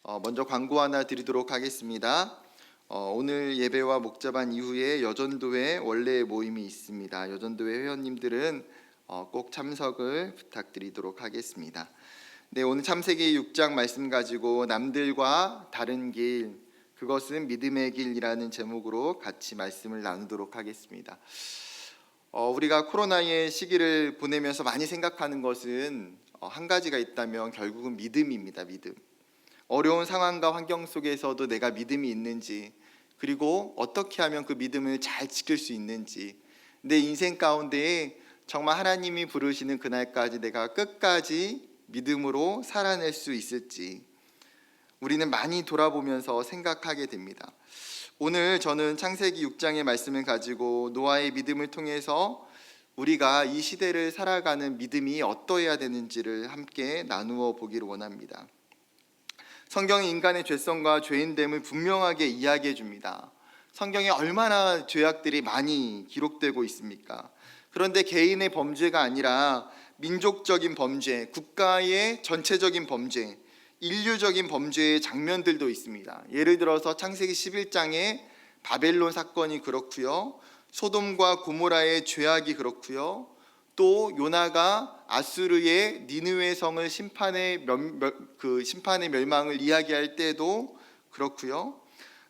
먼저 광고 하나 드리도록 하겠습니다. 오늘 예배와 목자반 이후에 여전도회 원래 모임이 있습니다. 여전도회 회원님들은 꼭 참석을 부탁드리도록 하겠습니다. 네, 오늘 창세기 6장 말씀 가지고 남들과 다른 길, 그것은 믿음의 길이라는 제목으로 같이 말씀을 나누도록 하겠습니다. 우리가 코로나의 시기를 보내면서 많이 생각하는 것은 한 가지가 있다면 결국은 믿음입니다. 믿음. 어려운 상황과 환경 속에서도 내가 믿음이 있는지, 그리고 어떻게 하면 그 믿음을 잘 지킬 수 있는지, 내 인생 가운데에 정말 하나님이 부르시는 그날까지 내가 끝까지 믿음으로 살아낼 수 있을지 우리는 많이 돌아보면서 생각하게 됩니다. 오늘 저는 창세기 6장의 말씀을 가지고 노아의 믿음을 통해서 우리가 이 시대를 살아가는 믿음이 어떠해야 되는지를 함께 나누어 보기를 원합니다. 성경이 인간의 죄성과 죄인됨을 분명하게 이야기해 줍니다. 성경에 얼마나 죄악들이 많이 기록되고 있습니까? 그런데 개인의 범죄가 아니라 민족적인 범죄, 국가의 전체적인 범죄, 인류적인 범죄의 장면들도 있습니다. 예를 들어서 창세기 11장의 바벨론 사건이 그렇고요, 소돔과 고모라의 죄악이 그렇고요, 또 요나가 아수르의 니느웨 성을 심판의 멸망을 이야기할 때도 그렇고요,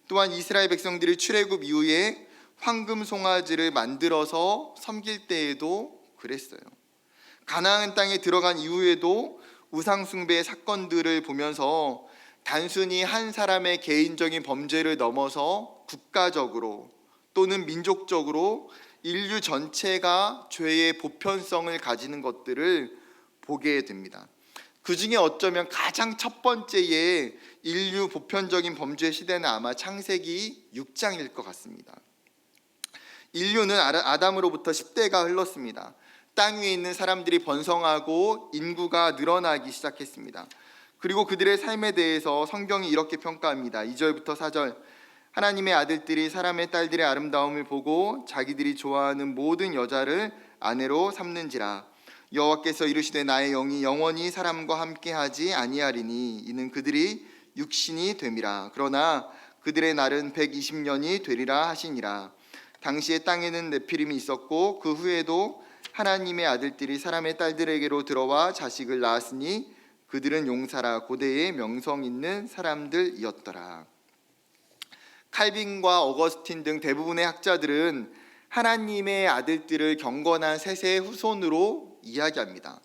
또한 이스라엘 백성들이 출애굽 이후에 황금 송아지를 만들어서 섬길 때에도 그랬어요. 가나안 땅에 들어간 이후에도 우상 숭배의 사건들을 보면서 단순히 한 사람의 개인적인 범죄를 넘어서 국가적으로 또는 민족적으로 인류 전체가 죄의 보편성을 가지는 것들을 보게 됩니다. 그 중에 어쩌면 가장 첫 번째의 인류 보편적인 범죄 시대는 아마 창세기 6장일 것 같습니다. 인류는 아담으로부터 10대가 흘렀습니다. 땅 위에 있는 사람들이 번성하고 인구가 늘어나기 시작했습니다. 그리고 그들의 삶에 대해서 성경이 이렇게 평가합니다. 2절부터 4절, 하나님의 아들들이 사람의 딸들의 아름다움을 보고 자기들이 좋아하는 모든 여자를 아내로 삼는지라. 여호와께서 이르시되 나의 영이 영원히 사람과 함께하지 아니하리니 이는 그들이 육신이 됨이라. 그러나 그들의 날은 120년이 되리라 하시니라. 당시에 땅에는 네피림이 있었고 그 후에도 하나님의 아들들이 사람의 딸들에게로 들어와 자식을 낳았으니 그들은 용사라 고대의 명성 있는 사람들이었더라. 칼빈과 어거스틴 등 대부분의 학자들은 하나님의 아들들을 경건한 셋의 후손으로 이야기합니다.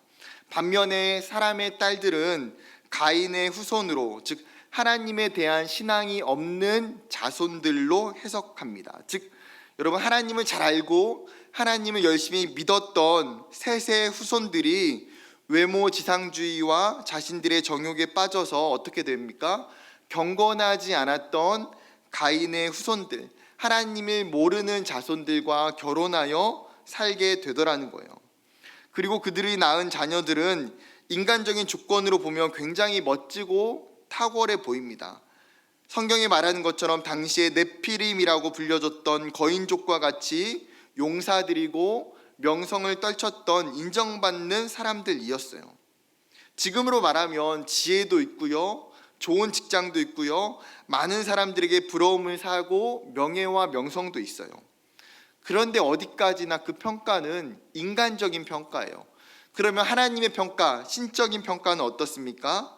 반면에 사람의 딸들은 가인의 후손으로, 즉 하나님에 대한 신앙이 없는 자손들로 해석합니다. 즉 여러분, 하나님을 잘 알고 하나님을 열심히 믿었던 셋의 후손들이 외모 지상주의와 자신들의 정욕에 빠져서 어떻게 됩니까? 경건하지 않았던 가인의 후손들, 하나님을 모르는 자손들과 결혼하여 살게 되더라는 거예요. 그리고 그들이 낳은 자녀들은 인간적인 조건으로 보면 굉장히 멋지고 탁월해 보입니다. 성경이 말하는 것처럼 당시에 네피림이라고 불려졌던 거인족과 같이 용사들이고 명성을 떨쳤던 인정받는 사람들이었어요. 지금으로 말하면 지혜도 있고요, 좋은 직장도 있고요, 많은 사람들에게 부러움을 사고 명예와 명성도 있어요. 그런데 어디까지나 그 평가는 인간적인 평가예요. 그러면 하나님의 평가, 신적인 평가는 어떻습니까?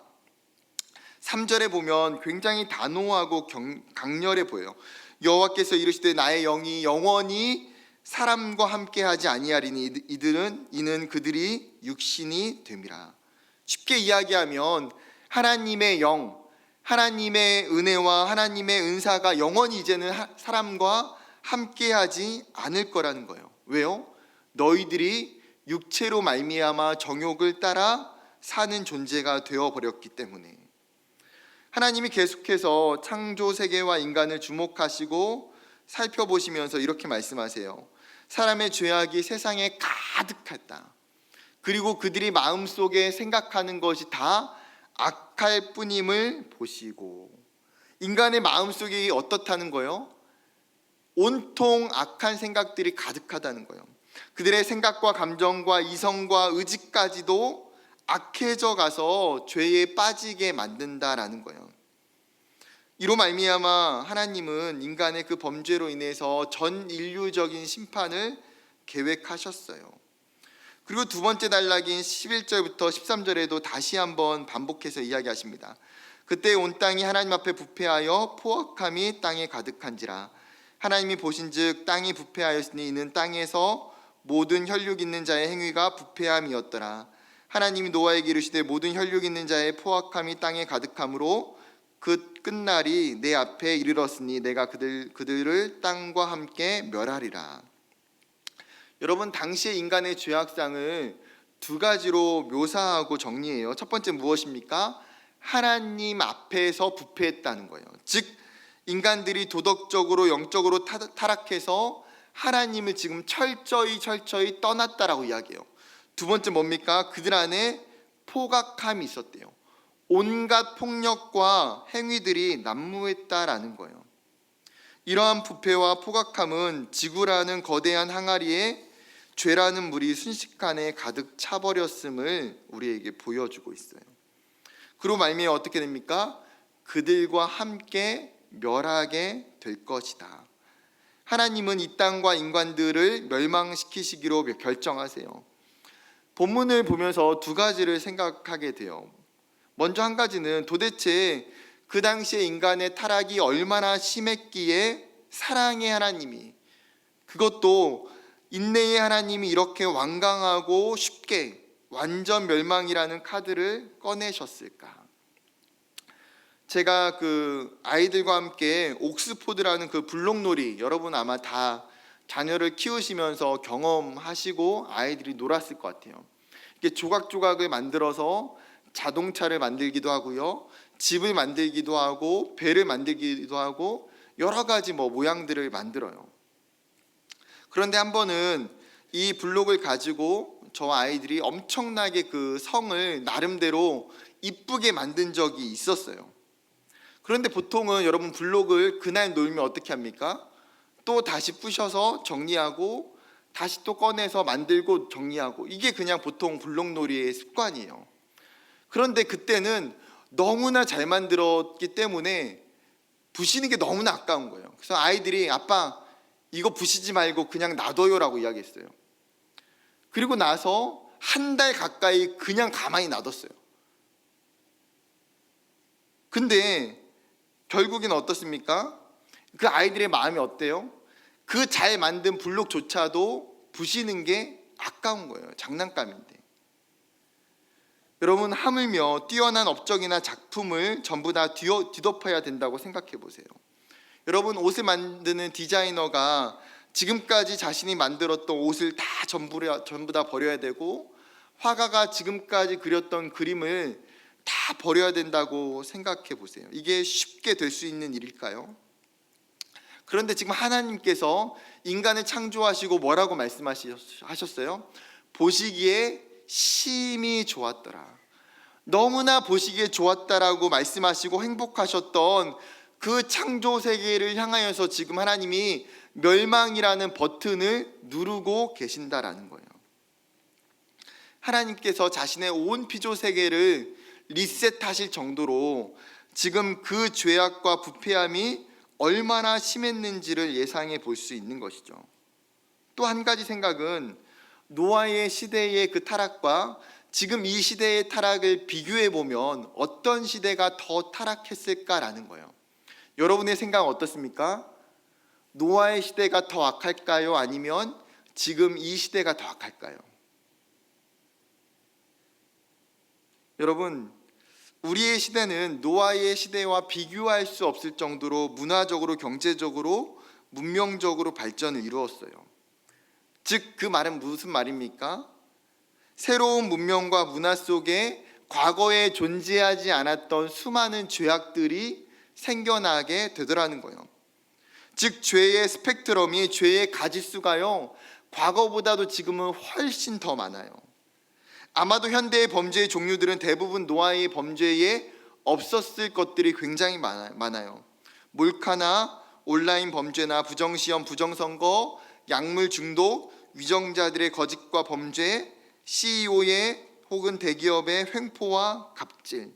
3절에 보면 굉장히 단호하고 강렬해 보여요. 여호와께서 이르시되 나의 영이 영원히 사람과 함께하지 아니하리니 이는 그들이 육신이 됨이라. 쉽게 이야기하면 하나님의 영, 하나님의 은혜와 하나님의 은사가 영원히 이제는 사람과 함께하지 않을 거라는 거예요. 왜요? 너희들이 육체로 말미암아 정욕을 따라 사는 존재가 되어버렸기 때문에. 하나님이 계속해서 창조 세계와 인간을 주목하시고 살펴보시면서 이렇게 말씀하세요. 사람의 죄악이 세상에 가득했다. 그리고 그들이 마음속에 생각하는 것이 다 악할 뿐임을 보시고. 인간의 마음속이 어떻다는 거예요? 온통 악한 생각들이 가득하다는 거예요. 그들의 생각과 감정과 이성과 의지까지도 악해져 가서 죄에 빠지게 만든다라는 거예요. 이로 말미암아 하나님은 인간의 그 범죄로 인해서 전 인류적인 심판을 계획하셨어요. 그리고 두 번째 단락인 11절부터 13절에도 다시 한번 반복해서 이야기하십니다. 그때 온 땅이 하나님 앞에 부패하여 포악함이 땅에 가득한지라. 하나님이 보신즉 땅이 부패하였으니 이는 땅에서 모든 혈육 있는 자의 행위가 부패함이었더라. 하나님이 노아에게 이르시되 모든 혈육 있는 자의 포악함이 땅에 가득함으로 그 끝날이 내 앞에 이르렀으니 내가 그들을 땅과 함께 멸하리라. 여러분, 당시의 인간의 죄악상을 두 가지로 묘사하고 정리해요. 첫 번째 무엇입니까? 하나님 앞에서 부패했다는 거예요. 즉 인간들이 도덕적으로 영적으로 타락해서 하나님을 지금 철저히 떠났다라고 이야기해요. 두 번째 뭡니까? 그들 안에 포각함이 있었대요. 온갖 폭력과 행위들이 난무했다라는 거예요. 이러한 부패와 포각함은 지구라는 거대한 항아리에 죄라는 물이 순식간에 가득 차버렸음을 우리에게 보여주고 있어요. 그로 말미암아 어떻게 됩니까? 그들과 함께 멸하게 될 것이다. 하나님은 이 땅과 인간들을 멸망시키시기로 결정하세요. 본문을 보면서 두 가지를 생각하게 돼요. 먼저 한 가지는 도대체 그 당시에 인간의 타락이 얼마나 심했기에 사랑의 하나님이, 그것도 인내의 하나님이 이렇게 완강하고 쉽게 완전 멸망이라는 카드를 꺼내셨을까? 제가 그 아이들과 함께 옥스포드라는 그 블록놀이, 여러분 아마 다 자녀를 키우시면서 경험하시고 아이들이 놀았을 것 같아요. 이렇게 조각조각을 만들어서 자동차를 만들기도 하고요, 집을 만들기도 하고 배를 만들기도 하고 여러 가지 모양들을 만들어요. 그런데 한 번은 이 블록을 가지고 저와 아이들이 엄청나게 그 성을 나름대로 이쁘게 만든 적이 있었어요. 그런데 보통은 여러분 블록을 그날 놀면 어떻게 합니까? 또 다시 부셔서 정리하고 다시 또 꺼내서 만들고 정리하고, 이게 그냥 보통 블록놀이의 습관이에요. 그런데 그때는 너무나 잘 만들었기 때문에 부시는 게 너무나 아까운 거예요. 그래서 아이들이 아빠 이거 부시지 말고 그냥 놔둬요라고 이야기했어요. 그리고 나서 한 달 가까이 그냥 가만히 놔뒀어요. 근데 결국엔 어떻습니까? 그 아이들의 마음이 어때요? 그 잘 만든 블록조차도 부시는 게 아까운 거예요. 장난감인데. 여러분, 하물며 뛰어난 업적이나 작품을 전부 다 뒤덮어야 된다고 생각해 보세요. 여러분, 옷을 만드는 디자이너가 지금까지 자신이 만들었던 옷을 다 전부 다 버려야 되고, 화가가 지금까지 그렸던 그림을 다 버려야 된다고 생각해 보세요. 이게 쉽게 될 수 있는 일일까요? 그런데 지금 하나님께서 인간을 창조하시고 뭐라고 말씀하셨어요? 보시기에 심히 좋았더라. 너무나 보시기에 좋았다라고 말씀하시고 행복하셨던 그 창조 세계를 향하여서 지금 하나님이 멸망이라는 버튼을 누르고 계신다라는 거예요. 하나님께서 자신의 온 피조 세계를 리셋하실 정도로 지금 그 죄악과 부패함이 얼마나 심했는지를 예상해 볼 수 있는 것이죠. 또 한 가지 생각은 노아의 시대의 그 타락과 지금 이 시대의 타락을 비교해 보면 어떤 시대가 더 타락했을까라는 거예요. 여러분의 생각은 어떻습니까? 노아의 시대가 더 악할까요? 아니면 지금 이 시대가 더 악할까요? 여러분, 우리의 시대는 노아의 시대와 비교할 수 없을 정도로 문화적으로, 경제적으로, 문명적으로 발전을 이루었어요. 즉 그 말은 무슨 말입니까? 새로운 문명과 문화 속에 과거에 존재하지 않았던 수많은 죄악들이 생겨나게 되더라는 거예요. 즉 죄의 스펙트럼이, 죄의 가지수가요, 과거보다도 지금은 훨씬 더 많아요. 아마도 현대의 범죄의 종류들은 대부분 노아의 범죄에 없었을 것들이 굉장히 많아요. 몰카나 온라인 범죄나 부정시험, 부정선거, 약물 중독, 위정자들의 거짓과 범죄, CEO의 혹은 대기업의 횡포와 갑질,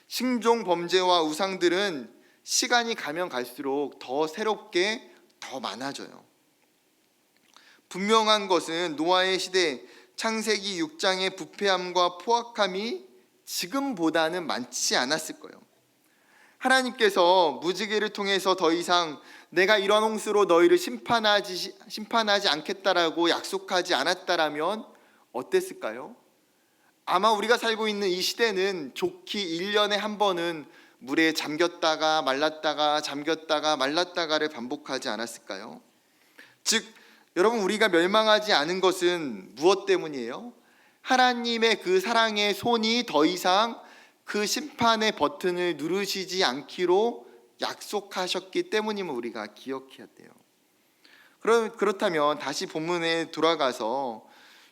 신종 범죄와 우상들은 시간이 가면 갈수록 더 새롭게 더 많아져요. 분명한 것은 노아의 시대 창세기 6장의 부패함과 포악함이 지금보다는 많지 않았을 거예요. 하나님께서 무지개를 통해서 더 이상 내가 이런 홍수로 너희를 심판하지 않겠다라고 약속하지 않았다라면 어땠을까요? 아마 우리가 살고 있는 이 시대는 좋기 1년에 한 번은 물에 잠겼다가 말랐다가 잠겼다가 말랐다가를 반복하지 않았을까요? 즉 여러분, 우리가 멸망하지 않은 것은 무엇 때문이에요? 하나님의 그 사랑의 손이 더 이상 그 심판의 버튼을 누르시지 않기로 약속하셨기 때문임을 우리가 기억해야 돼요. 그렇다면 다시 본문에 돌아가서,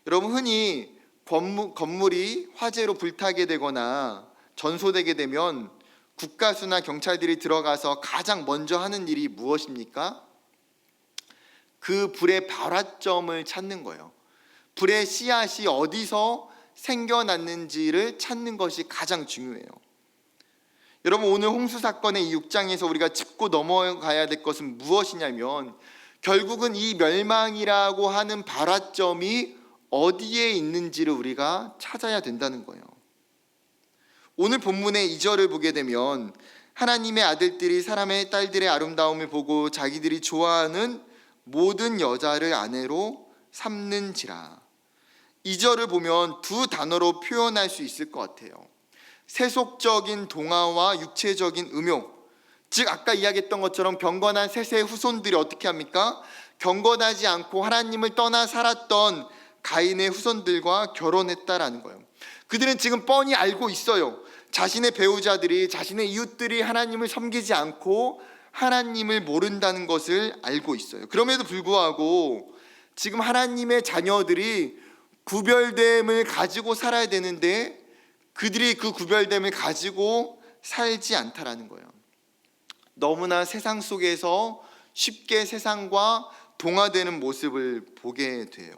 여러분, 흔히 건물이 화재로 불타게 되거나 전소되게 되면 국가수나 경찰들이 들어가서 가장 먼저 하는 일이 무엇입니까? 그 불의 발화점을 찾는 거예요. 불의 씨앗이 어디서 생겨났는지를 찾는 것이 가장 중요해요. 여러분, 오늘 홍수 사건의 이 6장에서 우리가 짚고 넘어가야 될 것은 무엇이냐면, 결국은 이 멸망이라고 하는 발화점이 어디에 있는지를 우리가 찾아야 된다는 거예요. 오늘 본문의 2절을 보게 되면, 하나님의 아들들이 사람의 딸들의 아름다움을 보고 자기들이 좋아하는 모든 여자를 아내로 삼는지라. 2절을 보면 두 단어로 표현할 수 있을 것 같아요. 세속적인 동화와 육체적인 음욕. 즉 아까 이야기했던 것처럼 경건한 셋의 후손들이 어떻게 합니까? 경건하지 않고 하나님을 떠나 살았던 가인의 후손들과 결혼했다라는 거예요. 그들은 지금 뻔히 알고 있어요. 자신의 배우자들이, 자신의 이웃들이 하나님을 섬기지 않고 하나님을 모른다는 것을 알고 있어요. 그럼에도 불구하고 지금 하나님의 자녀들이 구별됨을 가지고 살아야 되는데 그들이 그 구별됨을 가지고 살지 않다라는 거예요. 너무나 세상 속에서 쉽게 세상과 동화되는 모습을 보게 돼요.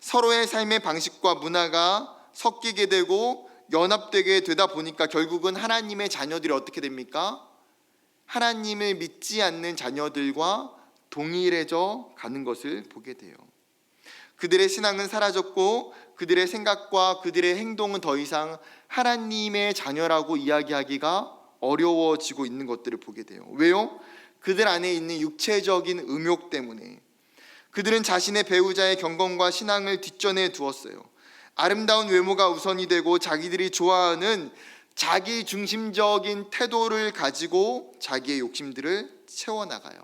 서로의 삶의 방식과 문화가 섞이게 되고 연합되게 되다 보니까 결국은 하나님의 자녀들이 어떻게 됩니까? 하나님을 믿지 않는 자녀들과 동일해져 가는 것을 보게 돼요. 그들의 신앙은 사라졌고 그들의 생각과 그들의 행동은 더 이상 하나님의 자녀라고 이야기하기가 어려워지고 있는 것들을 보게 돼요. 왜요? 그들 안에 있는 육체적인 음욕 때문에. 그들은 자신의 배우자의 경건과 신앙을 뒷전에 두었어요. 아름다운 외모가 우선이 되고 자기들이 좋아하는 자기 중심적인 태도를 가지고 자기의 욕심들을 채워나가요.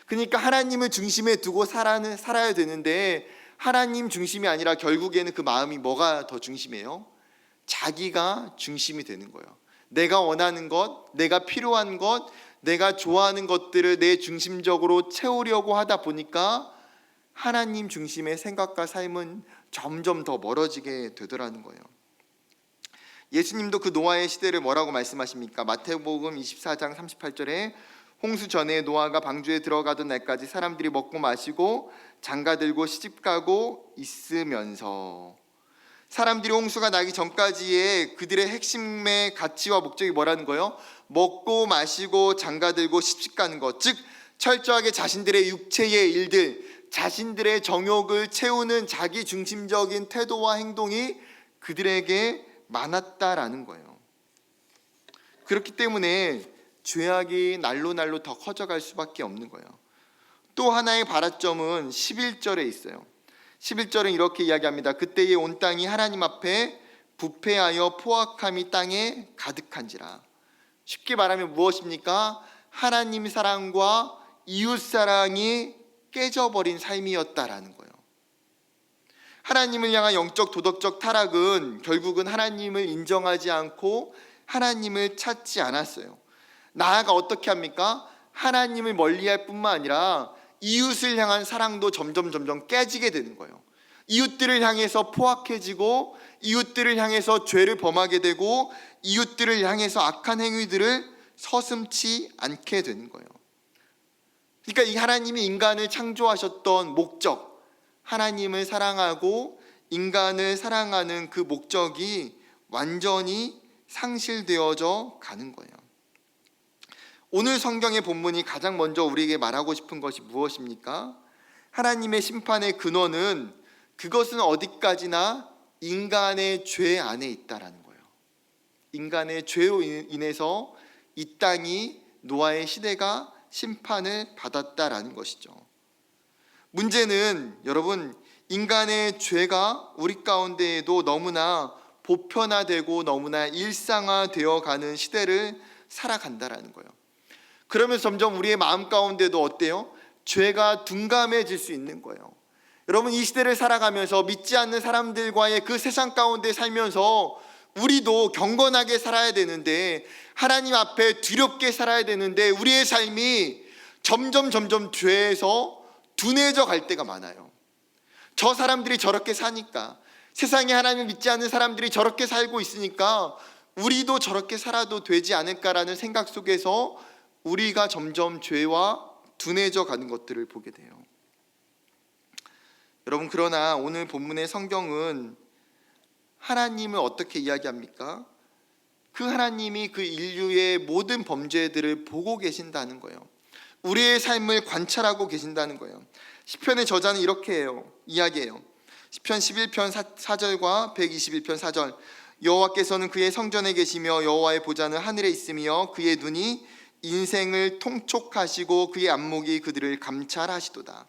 그러니까 하나님을 중심에 두고 살아야 되는데 하나님 중심이 아니라 결국에는 그 마음이 뭐가 더 중심이에요? 자기가 중심이 되는 거예요. 내가 원하는 것, 내가 필요한 것, 내가 좋아하는 것들을 내 중심적으로 채우려고 하다 보니까 하나님 중심의 생각과 삶은 점점 더 멀어지게 되더라는 거예요. 예수님도 그 노아의 시대를 뭐라고 말씀하십니까? 마태복음 24장 38절에 홍수 전에 노아가 방주에 들어가던 날까지 사람들이 먹고 마시고 장가들고 시집가고 있으면서, 사람들이 홍수가 나기 전까지의 그들의 핵심의 가치와 목적이 뭐라는 거예요? 먹고 마시고 장가들고 시집가는 것, 즉 철저하게 자신들의 육체의 일들, 자신들의 정욕을 채우는 자기 중심적인 태도와 행동이 그들에게 많았다라는 거예요. 그렇기 때문에 죄악이 날로 날로 더 커져갈 수밖에 없는 거예요. 또 하나의 발화점은 11절에 있어요. 11절은 이렇게 이야기합니다. 그때의 온 땅이 하나님 앞에 부패하여 포악함이 땅에 가득한지라. 쉽게 말하면 무엇입니까? 하나님 사랑과 이웃 사랑이 깨져버린 삶이었다라는 거예요. 하나님을 향한 영적 도덕적 타락은 결국은 하나님을 인정하지 않고 하나님을 찾지 않았어요. 나아가 어떻게 합니까? 하나님을 멀리할 뿐만 아니라 이웃을 향한 사랑도 점점 깨지게 되는 거예요. 이웃들을 향해서 포악해지고 이웃들을 향해서 죄를 범하게 되고 이웃들을 향해서 악한 행위들을 서슴지 않게 되는 거예요. 그러니까 이 하나님이 인간을 창조하셨던 목적, 하나님을 사랑하고 인간을 사랑하는 그 목적이 완전히 상실되어져 가는 거예요. 오늘 성경의 본문이 가장 먼저 우리에게 말하고 싶은 것이 무엇입니까? 하나님의 심판의 근원은 그것은 어디까지나 인간의 죄 안에 있다라는 거예요. 인간의 죄로 인해서 이 땅이 노아의 시대가 심판을 받았다라는 것이죠. 문제는 여러분, 인간의 죄가 우리 가운데에도 너무나 보편화되고 너무나 일상화되어 가는 시대를 살아간다라는 거예요. 그러면서 점점 우리의 마음 가운데도 어때요? 죄가 둔감해질 수 있는 거예요. 여러분, 이 시대를 살아가면서 믿지 않는 사람들과의 그 세상 가운데 살면서 우리도 경건하게 살아야 되는데, 하나님 앞에 두렵게 살아야 되는데, 우리의 삶이 점점 죄에서 둔해져 갈 때가 많아요. 저 사람들이 저렇게 사니까, 세상에 하나님을 믿지 않는 사람들이 저렇게 살고 있으니까 우리도 저렇게 살아도 되지 않을까라는 생각 속에서 우리가 점점 죄와 둔해져 가는 것들을 보게 돼요. 여러분, 그러나 오늘 본문의 성경은 하나님을 어떻게 이야기합니까? 그 하나님이 그 인류의 모든 범죄들을 보고 계신다는 거예요. 우리의 삶을 관찰하고 계신다는 거예요. 시편의 저자는 이렇게 이야기해요. 시편 11편 4절과 121편 4절. 여호와께서는 그의 성전에 계시며 여호와의 보좌는 하늘에 있으며 그의 눈이 인생을 통촉하시고 그의 안목이 그들을 감찰하시도다.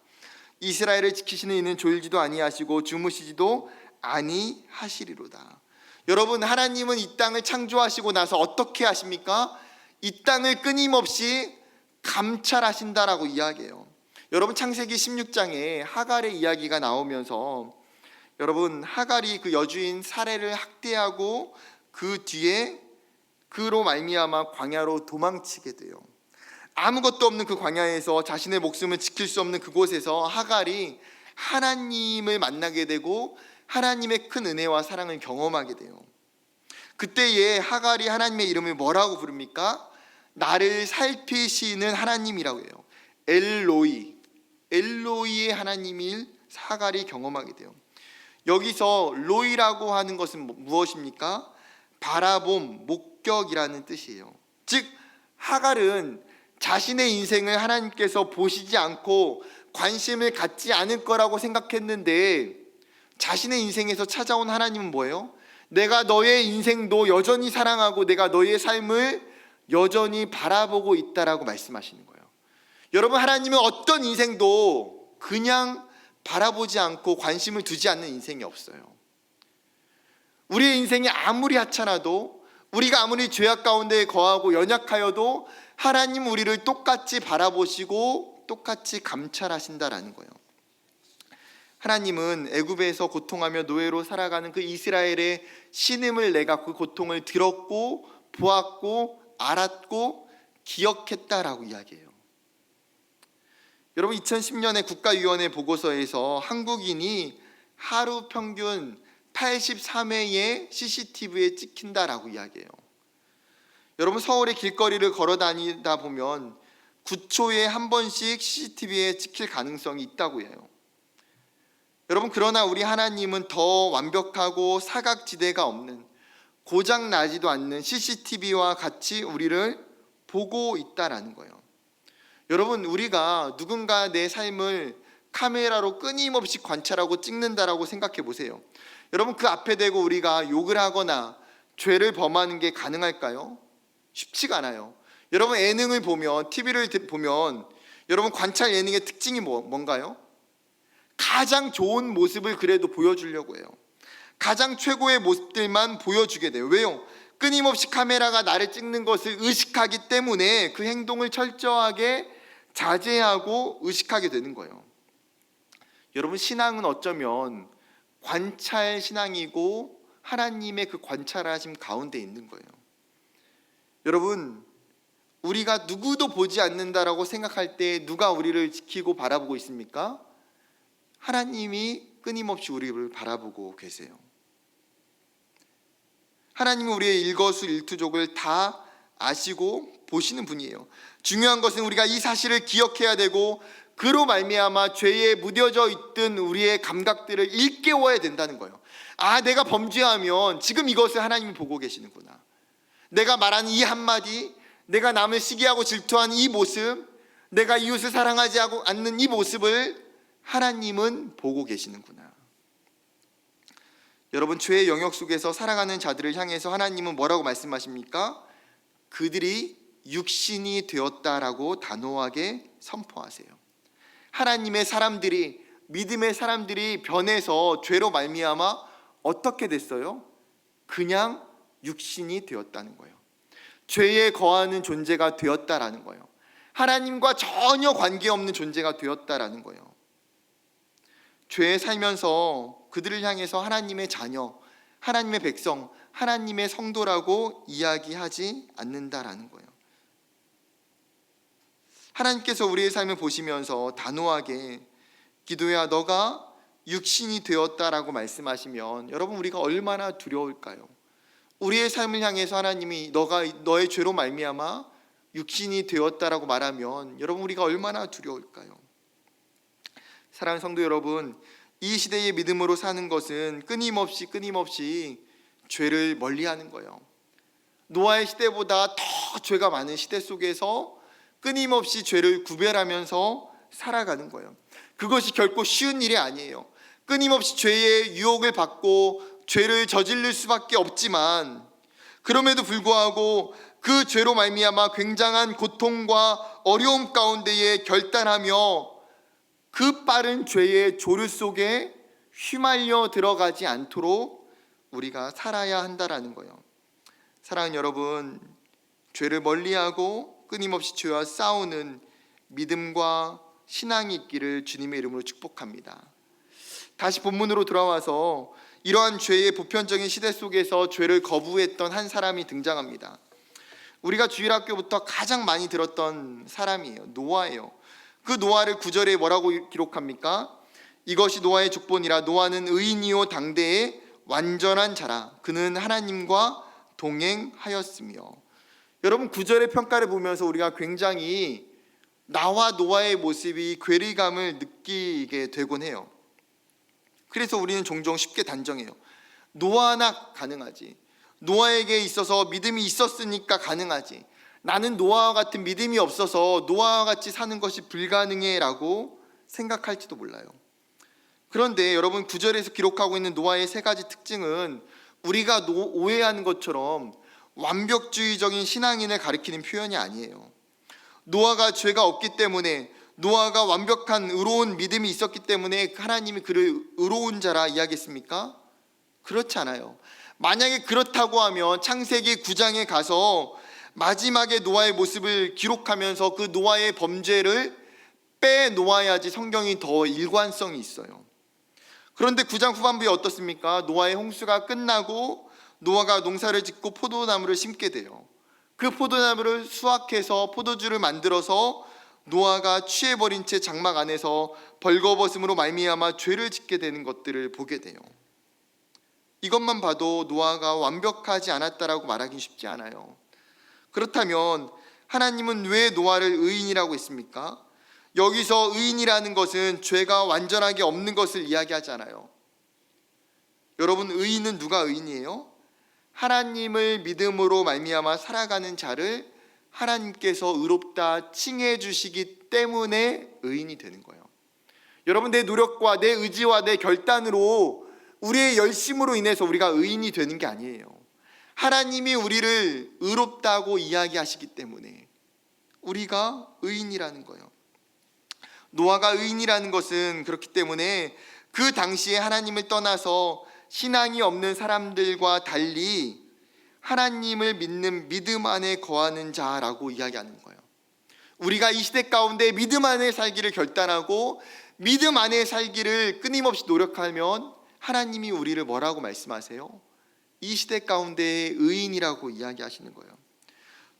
이스라엘을 지키시는 이는 졸지도 아니하시고 주무시지도 아니하시리로다. 여러분, 하나님은 이 땅을 창조하시고 나서 어떻게 하십니까? 이 땅을 끊임없이 감찰하신다라고 이야기해요. 여러분, 창세기 16장에 하갈의 이야기가 나오면서 여러분, 하갈이 그 여주인 사레를 학대하고 그 뒤에 그로 말미암아 광야로 도망치게 돼요. 아무것도 없는 그 광야에서 자신의 목숨을 지킬 수 없는 그곳에서 하갈이 하나님을 만나게 되고 하나님의 큰 은혜와 사랑을 경험하게 돼요. 그때에 하갈이 하나님의 이름을 뭐라고 부릅니까? 나를 살피시는 하나님이라고 해요. 엘로이의 하나님을 하갈이 경험하게 돼요. 여기서 로이라고 하는 것은 무엇입니까? 바라봄, 목격이라는 뜻이에요. 즉, 하갈은 자신의 인생을 하나님께서 보시지 않고 관심을 갖지 않을 거라고 생각했는데, 자신의 인생에서 찾아온 하나님은 뭐예요? 내가 너의 인생도 여전히 사랑하고 내가 너의 삶을 여전히 바라보고 있다라고 말씀하시는 거예요. 여러분, 하나님은 어떤 인생도 그냥 바라보지 않고 관심을 두지 않는 인생이 없어요. 우리의 인생이 아무리 하찮아도, 우리가 아무리 죄악 가운데 거하고 연약하여도 하나님 우리를 똑같이 바라보시고 똑같이 감찰하신다라는 거예요. 하나님은 애굽에서 고통하며 노예로 살아가는 그 이스라엘의 신음을 내가 그 고통을 들었고 보았고 알았고 기억했다라고 이야기해요. 여러분, 2010년에 국가위원회 보고서에서 한국인이 하루 평균 83회의 CCTV에 찍힌다라고 이야기해요. 여러분, 서울의 길거리를 걸어 다니다 보면 9초에 한 번씩 CCTV에 찍힐 가능성이 있다고 해요. 여러분, 그러나 우리 하나님은 더 완벽하고 사각지대가 없는, 고장 나지도 않는 CCTV와 같이 우리를 보고 있다라는 거예요. 여러분, 우리가 누군가 내 삶을 카메라로 끊임없이 관찰하고 찍는다라고 생각해 보세요. 여러분, 그 앞에 대고 우리가 욕을 하거나 죄를 범하는 게 가능할까요? 쉽지가 않아요. 여러분, 예능을 보면, TV를 보면 여러분, 관찰 예능의 특징이 뭔가요? 가장 좋은 모습을 그래도 보여주려고 해요. 가장 최고의 모습들만 보여주게 돼요. 왜요? 끊임없이 카메라가 나를 찍는 것을 의식하기 때문에 그 행동을 철저하게 자제하고 의식하게 되는 거예요. 여러분, 신앙은 어쩌면 관찰 신앙이고 하나님의 그 관찰하심 가운데 있는 거예요. 여러분, 우리가 누구도 보지 않는다라고 생각할 때 누가 우리를 지키고 바라보고 있습니까? 하나님이 끊임없이 우리를 바라보고 계세요. 하나님은 우리의 일거수일투족을 다 아시고 보시는 분이에요. 중요한 것은 우리가 이 사실을 기억해야 되고, 그로 말미암아 죄에 무뎌져 있던 우리의 감각들을 일깨워야 된다는 거예요. 아, 내가 범죄하면 지금 이것을 하나님이 보고 계시는구나. 내가 말하는 이 한마디, 내가 남을 시기하고 질투하는 이 모습, 내가 이웃을 사랑하지 않는 이 모습을 하나님은 보고 계시는구나. 여러분, 죄의 영역 속에서 살아가는 자들을 향해서 하나님은 뭐라고 말씀하십니까? 그들이 육신이 되었다라고 단호하게 선포하세요. 하나님의 사람들이, 믿음의 사람들이 변해서 죄로 말미암아 어떻게 됐어요? 그냥 육신이 되었다는 거예요. 죄에 거하는 존재가 되었다라는 거예요. 하나님과 전혀 관계없는 존재가 되었다라는 거예요. 죄에 살면서 그들을 향해서 하나님의 자녀, 하나님의 백성, 하나님의 성도라고 이야기하지 않는다라는 거예요. 하나님께서 우리의 삶을 보시면서 단호하게 기도야 너가 육신이 되었다라고 말씀하시면 여러분, 우리가 얼마나 두려울까요? 우리의 삶을 향해서 하나님이 너가 너의 죄로 말미암아 육신이 되었다라고 말하면 여러분, 우리가 얼마나 두려울까요? 사랑하는 성도 여러분, 이 시대의 믿음으로 사는 것은 끊임없이 죄를 멀리하는 거예요. 노아의 시대보다 더 죄가 많은 시대 속에서 끊임없이 죄를 구별하면서 살아가는 거예요. 그것이 결코 쉬운 일이 아니에요. 끊임없이 죄의 유혹을 받고 죄를 저지를 수밖에 없지만, 그럼에도 불구하고 그 죄로 말미암아 굉장한 고통과 어려움 가운데에 결단하며 그 빠른 죄의 조류 속에 휘말려 들어가지 않도록 우리가 살아야 한다라는 거예요. 사랑하는 여러분, 죄를 멀리하고 끊임없이 죄와 싸우는 믿음과 신앙이 있기를 주님의 이름으로 축복합니다. 다시 본문으로 돌아와서 이러한 죄의 보편적인 시대 속에서 죄를 거부했던 한 사람이 등장합니다. 우리가 주일학교부터 가장 많이 들었던 사람이에요. 노아예요. 그 노아를 9절에 뭐라고 기록합니까? 이것이 노아의 족본이라. 노아는 의인이요 당대의 완전한 자라. 그는 하나님과 동행하였으며. 여러분, 9절의 평가를 보면서 우리가 굉장히 나와 노아의 모습이 괴리감을 느끼게 되곤 해요. 그래서 우리는 종종 쉽게 단정해요. 노아나 가능하지. 노아에게 있어서 믿음이 있었으니까 가능하지. 나는 노아와 같은 믿음이 없어서 노아와 같이 사는 것이 불가능해 라고 생각할지도 몰라요. 그런데 여러분, 9절에서 기록하고 있는 노아의 세 가지 특징은 우리가 오해하는 것처럼 완벽주의적인 신앙인을 가리키는 표현이 아니에요. 노아가 죄가 없기 때문에, 노아가 완벽한 의로운 믿음이 있었기 때문에 하나님이 그를 의로운 자라 이야기했습니까? 그렇지 않아요. 만약에 그렇다고 하면 창세기 9장에 가서 마지막에 노아의 모습을 기록하면서 그 노아의 범죄를 빼놓아야지 성경이 더 일관성이 있어요. 그런데 9장 후반부에 어떻습니까? 노아의 홍수가 끝나고 노아가 농사를 짓고 포도나무를 심게 돼요. 그 포도나무를 수확해서 포도주를 만들어서 노아가 취해버린 채 장막 안에서 벌거벗음으로 말미암아 죄를 짓게 되는 것들을 보게 돼요. 이것만 봐도 노아가 완벽하지 않았다라고 말하기 쉽지 않아요. 그렇다면 하나님은 왜 노아를 의인이라고 했습니까? 여기서 의인이라는 것은 죄가 완전하게 없는 것을 이야기하잖아요. 여러분, 의인은 누가 의인이에요? 하나님을 믿음으로 말미암아 살아가는 자를 하나님께서 의롭다 칭해 주시기 때문에 의인이 되는 거예요. 여러분, 내 노력과 내 의지와 내 결단으로, 우리의 열심으로 인해서 우리가 의인이 되는 게 아니에요. 하나님이 우리를 의롭다고 이야기하시기 때문에 우리가 의인이라는 거예요. 노아가 의인이라는 것은 그렇기 때문에 그 당시에 하나님을 떠나서 신앙이 없는 사람들과 달리 하나님을 믿는 믿음 안에 거하는 자라고 이야기하는 거예요. 우리가 이 시대 가운데 믿음 안에 살기를 결단하고 믿음 안에 살기를 끊임없이 노력하면 하나님이 우리를 뭐라고 말씀하세요? 이 시대 가운데의 의인이라고 이야기하시는 거예요.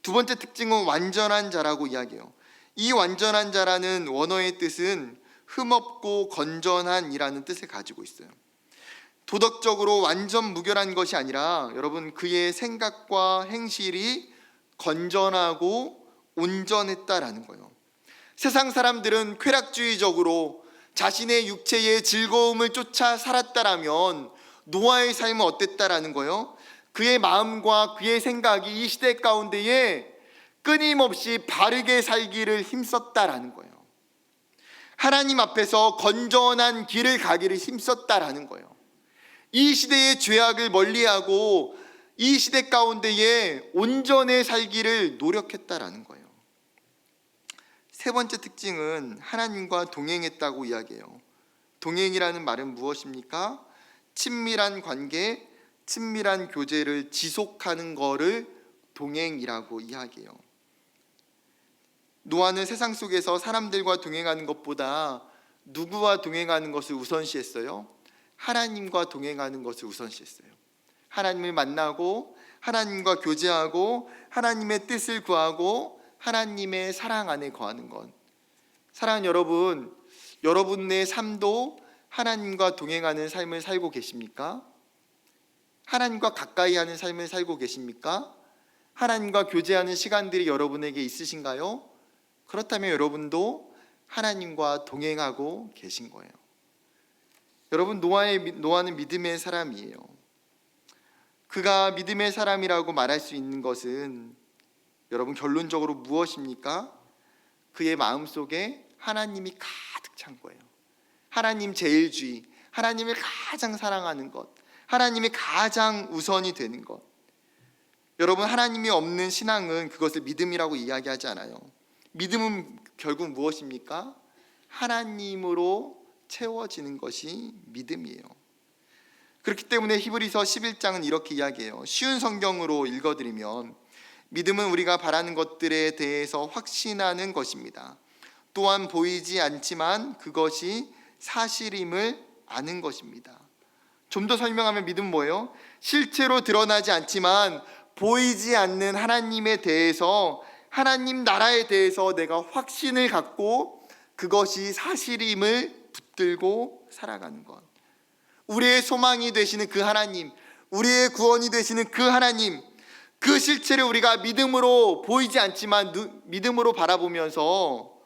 두 번째 특징은 완전한 자라고 이야기해요. 이 완전한 자라는 원어의 뜻은 흠없고 건전한이라는 뜻을 가지고 있어요. 도덕적으로 완전 무결한 것이 아니라 여러분, 그의 생각과 행실이 건전하고 온전했다라는 거예요. 세상 사람들은 쾌락주의적으로 자신의 육체의 즐거움을 쫓아 살았다라면 노아의 삶은 어땠다라는 거예요? 그의 마음과 그의 생각이 이 시대 가운데에 끊임없이 바르게 살기를 힘썼다라는 거예요. 하나님 앞에서 건전한 길을 가기를 힘썼다라는 거예요. 이 시대의 죄악을 멀리하고 이 시대 가운데에 온전히 살기를 노력했다라는 거예요. 세 번째 특징은 하나님과 동행했다고 이야기해요. 동행이라는 말은 무엇입니까? 친밀한 관계, 친밀한 교제를 지속하는 거를 동행이라고 이야기해요. 노아는 세상 속에서 사람들과 동행하는 것보다 누구와 동행하는 것을 우선시했어요? 하나님과 동행하는 것을 우선시했어요. 하나님을 만나고 하나님과 교제하고 하나님의 뜻을 구하고 하나님의 사랑 안에 거하는 것. 사랑하는 여러분, 여러분의 삶도 하나님과 동행하는 삶을 살고 계십니까? 하나님과 가까이 하는 삶을 살고 계십니까? 하나님과 교제하는 시간들이 여러분에게 있으신가요? 그렇다면 여러분도 하나님과 동행하고 계신 거예요. 여러분, 노아는 믿음의 사람이에요. 그가 믿음의 사람이라고 말할 수 있는 것은 여러분 결론적으로 무엇입니까? 그의 마음속에 하나님이 가득 찬 거예요. 하나님 제일주의, 하나님을 가장 사랑하는 것, 하나님이 가장 우선이 되는 것. 여러분, 하나님이 없는 신앙은 그것을 믿음이라고 이야기하지 않아요. 믿음은 결국 무엇입니까? 하나님으로 채워지는 것이 믿음이에요. 그렇기 때문에 히브리서 11장은 이렇게 이야기해요. 쉬운 성경으로 읽어드리면 믿음은 우리가 바라는 것들에 대해서 확신하는 것입니다. 또한 보이지 않지만 그것이 사실임을 아는 것입니다. 좀 더 설명하면 믿음은 뭐예요? 실제로 드러나지 않지만 보이지 않는 하나님에 대해서, 하나님 나라에 대해서 내가 확신을 갖고 그것이 사실임을 붙들고 살아가는 것. 우리의 소망이 되시는 그 하나님, 우리의 구원이 되시는 그 하나님, 그 실체를 우리가 믿음으로, 보이지 않지만 믿음으로 바라보면서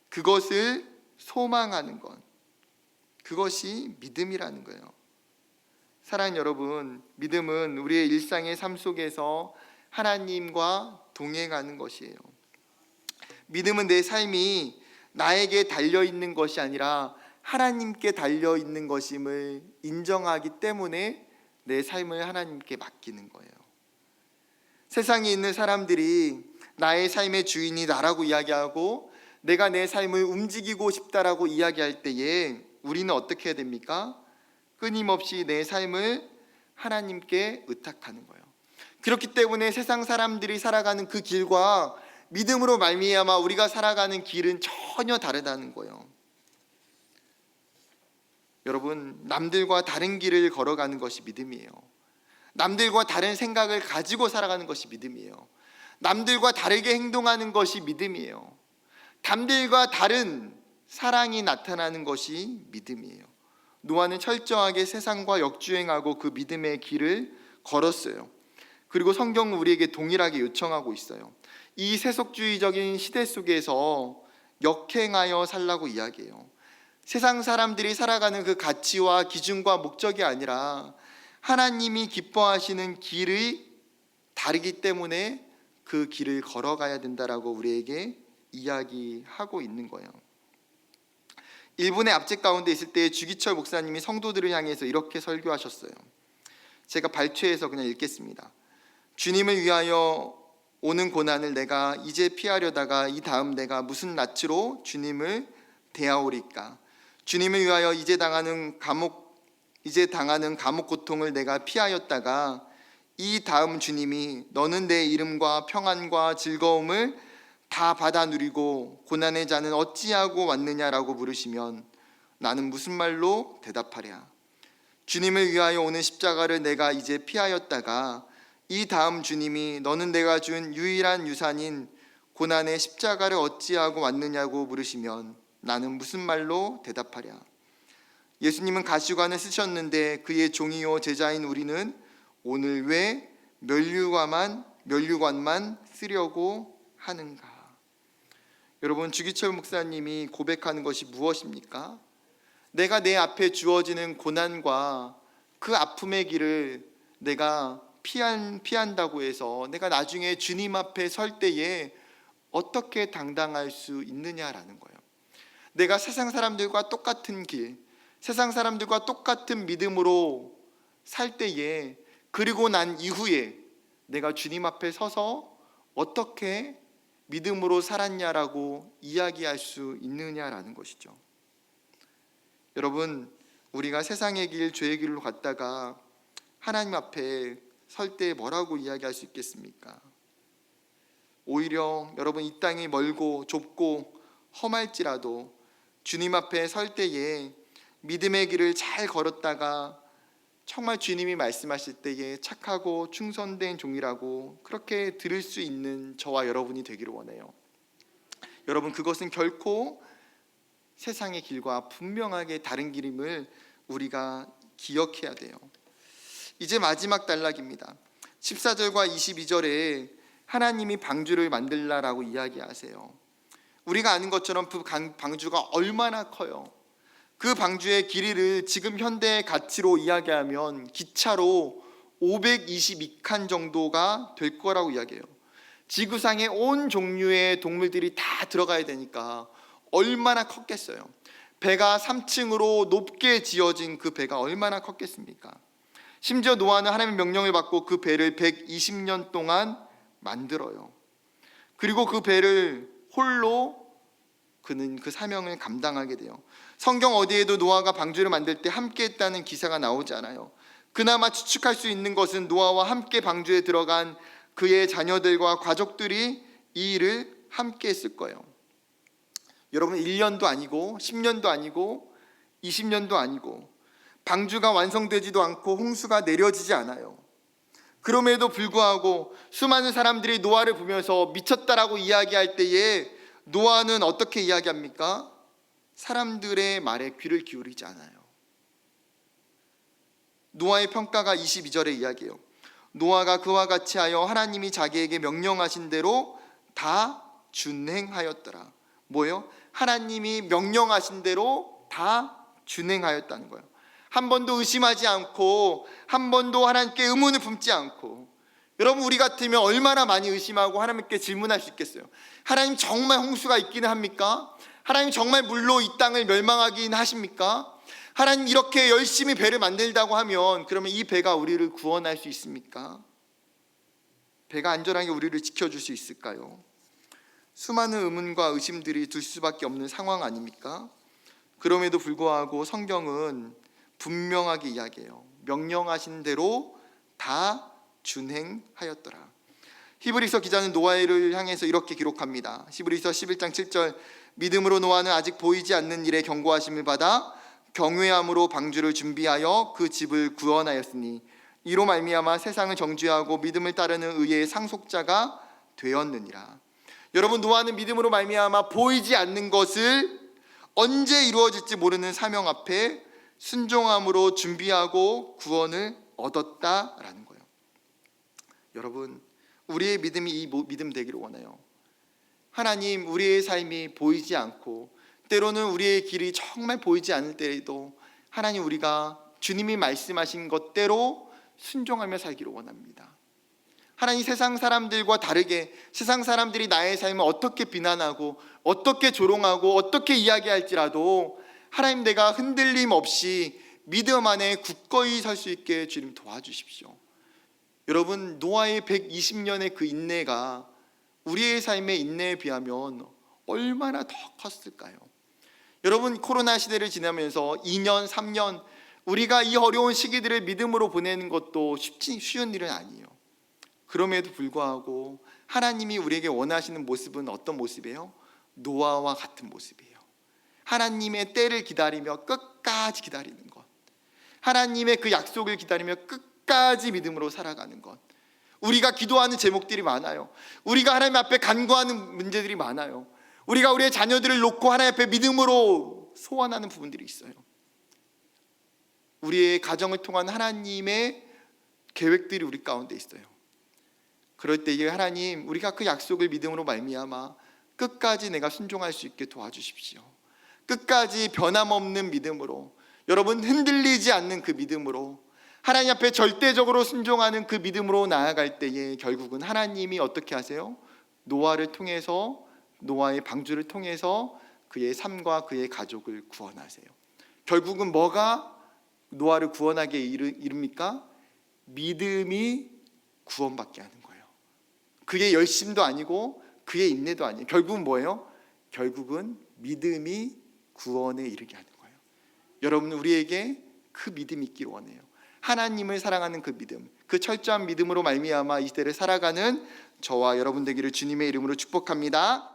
그것을 소망하는 것, 그것이 믿음이라는 거예요. 사랑하는 여러분, 믿음은 우리의 일상의 삶 속에서 하나님과 동행하는 것이에요. 믿음은 내 삶이 나에게 달려있는 것이 아니라 하나님께 달려있는 것임을 인정하기 때문에 내 삶을 하나님께 맡기는 거예요. 세상에 있는 사람들이 나의 삶의 주인이 나라고 이야기하고 내가 내 삶을 움직이고 싶다라고 이야기할 때에 우리는 어떻게 해야 됩니까? 끊임없이 내 삶을 하나님께 의탁하는 거예요. 그렇기 때문에 세상 사람들이 살아가는 그 길과 믿음으로 말미암아 우리가 살아가는 길은 전혀 다르다는 거예요. 여러분, 남들과 다른 길을 걸어가는 것이 믿음이에요. 남들과 다른 생각을 가지고 살아가는 것이 믿음이에요. 남들과 다르게 행동하는 것이 믿음이에요. 남들과 다른 사랑이 나타나는 것이 믿음이에요. 노아는 철저하게 세상과 역주행하고 그 믿음의 길을 걸었어요. 그리고 성경은 우리에게 동일하게 요청하고 있어요. 이 세속주의적인 시대 속에서 역행하여 살라고 이야기해요. 세상 사람들이 살아가는 그 가치와 기준과 목적이 아니라 하나님이 기뻐하시는 길이 다르기 때문에 그 길을 걸어가야 된다라고 우리에게 이야기하고 있는 거예요. 일본의 압제 가운데 있을 때 주기철 목사님이 성도들을 향해서 이렇게 설교하셨어요. 제가 발췌해서 그냥 읽겠습니다. 주님을 위하여 오는 고난을 내가 이제 피하려다가 이 다음 내가 무슨 낯으로 주님을 대하오리까? 주님을 위하여 이제 당하는 감옥 고통을 내가 피하였다가 이 다음 주님이 너는 내 이름과 평안과 즐거움을 다 받아 누리고 고난의 자는 어찌하고 왔느냐라고 물으시면 나는 무슨 말로 대답하랴? 주님을 위하여 오는 십자가를 내가 이제 피하였다가 이 다음 주님이 너는 내가 준 유일한 유산인 고난의 십자가를 어찌하고 왔느냐고 물으시면 나는 무슨 말로 대답하랴? 예수님은 가시관을 쓰셨는데 그의 종이요 제자인 우리는 오늘 왜 면류관만 쓰려고 하는가? 여러분, 주기철 목사님이 고백하는 것이 무엇입니까? 내가 내 앞에 주어지는 고난과 그 아픔의 길을 내가 피한다고 해서 내가 나중에 주님 앞에 설 때에 어떻게 당당할 수 있느냐라는 거예요. 내가 세상 사람들과 똑같은 길, 세상 사람들과 똑같은 믿음으로 살 때에, 그리고 난 이후에 내가 주님 앞에 서서 어떻게 믿음으로 살았냐라고 이야기할 수 있느냐라는 것이죠. 여러분, 우리가 세상의 길, 죄의 길로 갔다가 하나님 앞에 설 때 뭐라고 이야기할 수 있겠습니까? 오히려 여러분, 이 땅이 멀고 좁고 험할지라도 주님 앞에 설 때에 믿음의 길을 잘 걸었다가 정말 주님이 말씀하실 때에 착하고 충성된 종이라고 그렇게 들을 수 있는 저와 여러분이 되기를 원해요. 여러분, 그것은 결코 세상의 길과 분명하게 다른 길임을 우리가 기억해야 돼요. 이제 마지막 단락입니다. 14절과 22절에 하나님이 방주를 만들라라고 이야기하세요. 우리가 아는 것처럼 그 방주가 얼마나 커요. 그 방주의 길이를 지금 현대의 가치로 이야기하면 기차로 522칸 정도가 될 거라고 이야기해요. 지구상의 온 종류의 동물들이 다 들어가야 되니까 얼마나 컸겠어요. 배가 3층으로 높게 지어진 그 배가 얼마나 컸겠습니까? 심지어 노아는 하나님의 명령을 받고 그 배를 120년 동안 만들어요. 그리고 그 배를 홀로 그는 그 사명을 감당하게 돼요. 성경 어디에도 노아가 방주를 만들 때 함께 했다는 기사가 나오지 않아요. 그나마 추측할 수 있는 것은 노아와 함께 방주에 들어간 그의 자녀들과 가족들이 이 일을 함께 했을 거예요. 여러분, 1년도 아니고 10년도 아니고 20년도 아니고 방주가 완성되지도 않고 홍수가 내려지지 않아요. 그럼에도 불구하고 수많은 사람들이 노아를 보면서 미쳤다라고 이야기할 때에 노아는 어떻게 이야기합니까? 사람들의 말에 귀를 기울이지 않아요. 노아의 평가가 22절의 이야기예요. 노아가 그와 같이 하여 하나님이 자기에게 명령하신 대로 다 준행하였더라. 뭐예요? 하나님이 명령하신 대로 다 준행하였다는 거예요. 한 번도 의심하지 않고, 한 번도 하나님께 의문을 품지 않고. 여러분, 우리 같으면 얼마나 많이 의심하고 하나님께 질문할 수 있겠어요? 하나님, 정말 홍수가 있기는 합니까? 하나님, 정말 물로 이 땅을 멸망하긴 하십니까? 하나님, 이렇게 열심히 배를 만들다고 하면 그러면 이 배가 우리를 구원할 수 있습니까? 배가 안전하게 우리를 지켜줄 수 있을까요? 수많은 의문과 의심들이 들 수밖에 없는 상황 아닙니까? 그럼에도 불구하고 성경은 분명하게 이야기해요. 명령하신 대로 다 준행하였더라. 히브리서 기자는 노아를 향해서 이렇게 기록합니다. 히브리서 11장 7절, 믿음으로 노아는 아직 보이지 않는 일에 경고하심을 받아 경외함으로 방주를 준비하여 그 집을 구원하였으니 이로 말미암아 세상을 정죄하고 믿음을 따르는 의의 상속자가 되었느니라. 여러분, 노아는 믿음으로 말미암아 보이지 않는 것을 언제 이루어질지 모르는 사명 앞에 순종함으로 준비하고 구원을 얻었다라는 거예요. 여러분, 우리의 믿음이 이 믿음 되기를 원해요. 하나님, 우리의 삶이 보이지 않고 때로는 우리의 길이 정말 보이지 않을 때에도 하나님, 우리가 주님이 말씀하신 것대로 순종하며 살기를 원합니다. 하나님, 세상 사람들과 다르게 세상 사람들이 나의 삶을 어떻게 비난하고 어떻게 조롱하고 어떻게 이야기할지라도 하나님, 내가 흔들림 없이 믿음 안에 굳건히 설 수 있게 주님 도와주십시오. 여러분, 노아의 120년의 그 인내가 우리의 삶의 인내에 비하면 얼마나 더 컸을까요? 여러분, 코로나 시대를 지나면서 2년, 3년 우리가 이 어려운 시기들을 믿음으로 보내는 것도 쉬운 일은 아니에요. 그럼에도 불구하고 하나님이 우리에게 원하시는 모습은 어떤 모습이에요? 노아와 같은 모습이에요. 하나님의 때를 기다리며 끝까지 기다리는 것, 하나님의 그 약속을 기다리며 끝까지 믿음으로 살아가는 것. 우리가 기도하는 제목들이 많아요. 우리가 하나님 앞에 간구하는 문제들이 많아요. 우리가 우리의 자녀들을 놓고 하나님 앞에 믿음으로 소원하는 부분들이 있어요. 우리의 가정을 통한 하나님의 계획들이 우리 가운데 있어요. 그럴 때에 하나님, 우리가 그 약속을 믿음으로 말미암아 끝까지 내가 순종할 수 있게 도와주십시오. 끝까지 변함없는 믿음으로, 여러분, 흔들리지 않는 그 믿음으로, 하나님 앞에 절대적으로 순종하는 그 믿음으로 나아갈 때에 결국은 하나님이 어떻게 하세요? 노아를 통해서, 노아의 방주를 통해서 그의 삶과 그의 가족을 구원하세요. 결국은 뭐가 노아를 구원하게 이릅니까? 믿음이 구원받게 하는 거예요. 그의 열심도 아니고 그의 인내도 아니에요. 결국은 뭐예요? 결국은 믿음이 구원에 이르게 하는 거예요. 여러분, 우리에게 그 믿음이 있기를 원해요. 하나님을 사랑하는 그 믿음, 그 철저한 믿음으로 말미암아 이 시대를 살아가는 저와 여러분 되기를 주님의 이름으로 축복합니다.